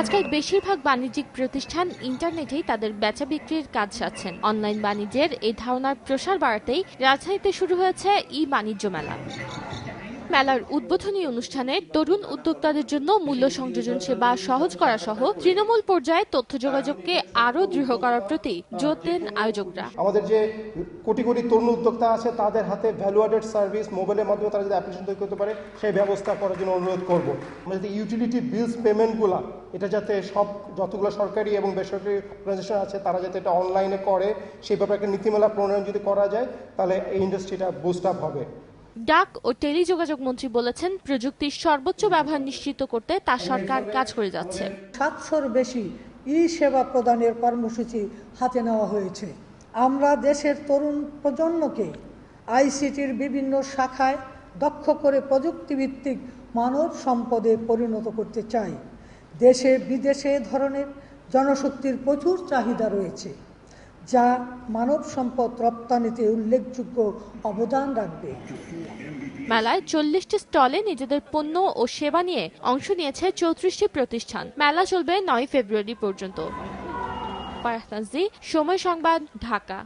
আজকাল বেশিরভাগ বাণিজ্যিক প্রতিষ্ঠান ইন্টারনেটেই তাদের বেচা বিক্রির কাজ সারছেন। অনলাইন বাণিজ্যের এই ধারণার প্রসার বাড়াতেই রাজধানীতে শুরু হয়েছে বাণিজ্য মেলা। মেলার উদ্বোধনী অনুষ্ঠানে তরুণ উদ্যোক্তাদের জন্য মূল্য সংযোজন সেবা সহজ করা সহ তৃণমূল পর্যায়ে তথ্য যোগাযোগকে আরও দৃঢ় করার প্রতি জোর দেন আয়োজকরা। আমাদের যে কোটি কোটি তরুণ উদ্যোক্তা আছে তাদের হাতে ভ্যালু অ্যাডেড সার্ভিস মোবাইলের মাধ্যমে তারা যদি অ্যাপ্লিকেশন তৈরি করতে পারে সেই ব্যবস্থা করার জন্য অনুরোধ করব। আমরা যদি ইউটিলিটি বিলস পেমেন্টগুলো এটা যাতে যতগুলো সরকারি এবং বেসরকারি অর্গানাইজেশন আছে তারা যাতে এটা অনলাইনে করে সেই ব্যাপারে একটা নীতিমালা প্রণয়ন যদি করা যায় তাহলে এই ইন্ডাস্ট্রিটা বুস্ট আপ হবে। ডাক ও টেলিযোগাযোগ মন্ত্রী বলেছেন, প্রযুক্তির সর্বোচ্চ ব্যবহার নিশ্চিত করতে তার সরকার কাজ করে যাচ্ছে। 700-র বেশি সেবা প্রদানের কর্মসূচি হাতে নেওয়া হয়েছে। আমরা দেশের তরুণ প্রজন্মকে আইসিটির বিভিন্ন শাখায় দক্ষ করে প্রযুক্তিভিত্তিক মানব সম্পদে পরিণত করতে চাই। দেশে বিদেশে ধরনের জনশক্তির প্রচুর চাহিদা রয়েছে, যা মানব সম্পদ রপ্তানিতে উল্লেখযোগ্য অবদান রাখবে। মেলায় 40টি স্টলে নিজেদের পণ্য ও সেবা নিয়ে অংশ নিয়েছে 34টি প্রতিষ্ঠান। মেলা চলবে 9 ফেব্রুয়ারি পর্যন্ত। সময় সংবাদ, ঢাকা।